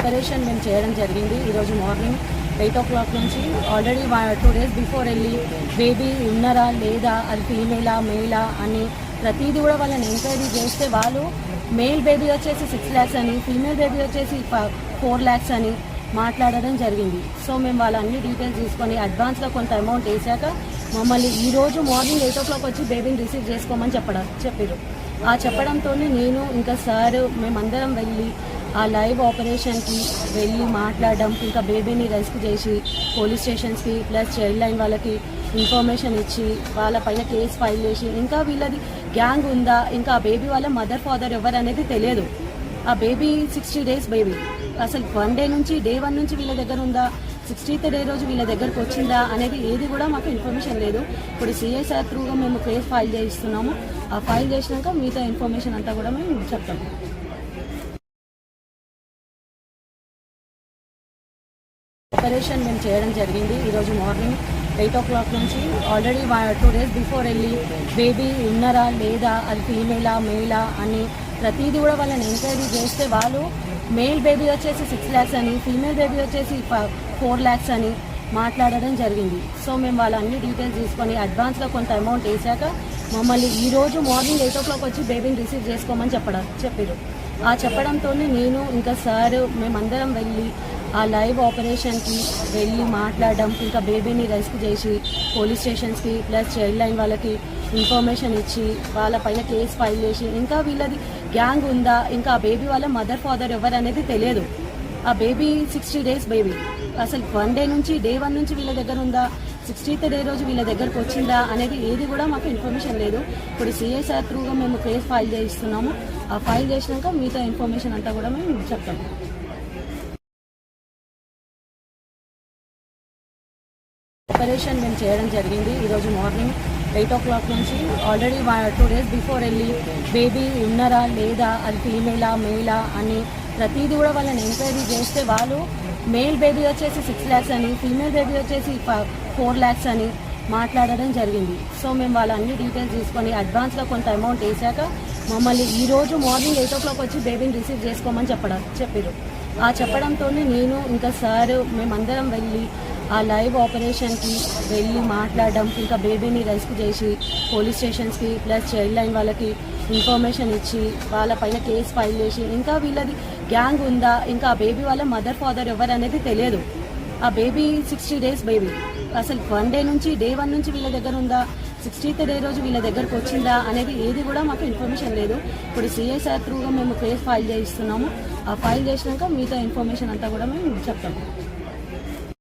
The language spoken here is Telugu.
ఆపరేషన్ మేము చేయడం జరిగింది. ఈరోజు మార్నింగ్ 8 o'clock నుంచి ఆల్రెడీ 2 days బిఫోర్ వెళ్ళి బేబీ ఉన్నారా లేదా, అది ఫీమేలా మేలా అని ప్రతిదీ కూడా వాళ్ళని ఎంక్వైరీ చేస్తే వాళ్ళు మేల్ బేబీ వచ్చేసి 6 lakhs అని, ఫీమేల్ బేబీ వచ్చేసి 4 lakhs అని మాట్లాడడం జరిగింది. సో మేము వాళ్ళ అన్ని డీటెయిల్స్ తీసుకొని అడ్వాన్స్గా కొంత అమౌంట్ వేసాక మమ్మల్ని ఈరోజు మార్నింగ్ 8 o'clock వచ్చి బేబీని రిసీవ్ చేసుకోమని చెప్పారు. ఆ చెప్పడంతో నేను ఇంకా సార్ మేమందరం వెళ్ళి ఆ లైవ్ ఆపరేషన్కి వెళ్ళి మాట్లాడడం, ఇంకా బేబీని రెస్క్యూ చేసి పోలీస్ స్టేషన్స్కి ప్లస్ చైల్డ్ లైన్ వాళ్ళకి ఇన్ఫర్మేషన్ ఇచ్చి వాళ్ళపైన కేసు ఫైల్ చేసి, ఇంకా వీళ్ళది గ్యాంగ్ ఉందా, ఇంకా ఆ బేబీ వాళ్ళ మదర్ ఫాదర్ ఎవరు అనేది తెలియదు. ఆ బేబీ 60 days బేబీ అసలు డే 1 నుంచి వీళ్ళ దగ్గర ఉందా, 60th day రోజు వీళ్ళ దగ్గరకు వచ్చిందా అనేది ఏది కూడా మాకు ఇన్ఫర్మేషన్ లేదు. ఇప్పుడు సిఐసార్ త్రూగా మేము కేసు ఫైల్ చేయిస్తున్నాము. ఆ ఫైల్ చేసినాక మిగతా ఇన్ఫర్మేషన్ అంతా కూడా మేము చెప్తాము. ఆపరేషన్ మేము చేయడం జరిగింది. ఈరోజు మార్నింగ్ 8 o'clock నుంచి ఆల్రెడీ 2 days బిఫోర్ వెళ్ళి బేబీ ఉన్నారా లేదా, అది ఫీమేలా మేలా అని ప్రతిదీ కూడా వాళ్ళని ఎంక్వైరీ చేస్తే వాళ్ళు మేల్ బేబీ వచ్చేసి 6 lakhs అని, ఫీమేల్ బేబీ వచ్చేసి 4 lakhs అని మాట్లాడడం జరిగింది. సో మేము వాళ్ళ అన్ని డీటెయిల్స్ తీసుకొని అడ్వాన్స్గా కొంత అమౌంట్ వేసాక మమ్మల్ని ఈరోజు మార్నింగ్ 8 o'clock వచ్చి బేబీని రిసీవ్ చేసుకోమని చెప్పారు. ఆ చెప్పడంతో నేను ఇంకా సార్ మేమందరం వెళ్ళి ఆ లైవ్ ఆపరేషన్కి వెళ్ళి మాట్లాడడం, ఇంకా బేబీని రెస్క్యూ చేసి పోలీస్ స్టేషన్స్కి ప్లస్ చైల్డ్ లైన్ వాళ్ళకి ఇన్ఫర్మేషన్ ఇచ్చి వాళ్ళపైన కేసు ఫైల్ చేసి, ఇంకా వీళ్ళది గ్యాంగ్ ఉందా, ఇంకా ఆ బేబీ వాళ్ళ మదర్ ఫాదర్ ఎవరు అనేది తెలియదు. ఆ బేబీ 60 days బేబీ అసలు డే 1 నుంచి వీళ్ళ దగ్గర ఉందా, 60th day రోజు వీళ్ళ దగ్గరకు వచ్చిందా అనేది ఏది కూడా మాకు ఇన్ఫర్మేషన్ లేదు. ఇప్పుడు సిఐసార్ త్రూగా మేము కేసు ఫైల్ చేయిస్తున్నాము. ఆ ఫైల్ చేసినాక మిగతా ఇన్ఫర్మేషన్ అంతా కూడా మేము చెప్తాము. ఆపరేషన్ మేము చేయడం జరిగింది. ఈరోజు మార్నింగ్ 8 o'clock నుంచి ఆల్రెడీ 2 days బిఫోర్ వెళ్ళి బేబీ ఉన్నారా లేదా, అది ఫీమేలా మేలా అని ప్రతిదీ కూడా వాళ్ళని ఎంక్వైరీ చేస్తే వాళ్ళు మేల్ బేబీ వచ్చేసి 6 lakhs అని, ఫీమేల్ బేబీ వచ్చేసి 4 lakhs అని మాట్లాడడం జరిగింది. సో మేము వాళ్ళ అన్ని డీటెయిల్స్ తీసుకొని అడ్వాన్స్గా కొంత అమౌంట్ వేసాక మమ్మల్ని ఈరోజు మార్నింగ్ 8 o'clock వచ్చి బేబీని రిసీవ్ చేసుకోమని చెప్పారు. ఆ చెప్పడంతో నేను ఇంకా సార్ మేమందరం వెళ్ళి ఆ లైవ్ ఆపరేషన్కి వెళ్ళి మాట్లాడడం, ఇంకా బేబీని రెస్క్యూ చేసి పోలీస్ స్టేషన్స్కి ప్లస్ చైల్డ్ లైన్ వాళ్ళకి ఇన్ఫర్మేషన్ ఇచ్చి వాళ్ళపైన కేసు ఫైల్ చేసి, ఇంకా వీళ్ళది గ్యాంగ్ ఉందా, ఇంకా ఆ బేబీ వాళ్ళ మదర్ ఫాదర్ ఎవరు అనేది తెలియదు. ఆ బేబీ 60 days బేబీ అసలు డే 1 నుంచి వీళ్ళ దగ్గర ఉందా, 60th day రోజు వీళ్ళ దగ్గరకు వచ్చిందా అనేది ఏది కూడా మాకు ఇన్ఫర్మేషన్ లేదు. ఇప్పుడు సిఐసార్ త్రూగా మేము కేసు ఫైల్ చేయిస్తున్నాము. ఆ ఫైల్ చేసినాక మిగతా ఇన్ఫర్మేషన్ అంతా కూడా మేము చెప్తాము.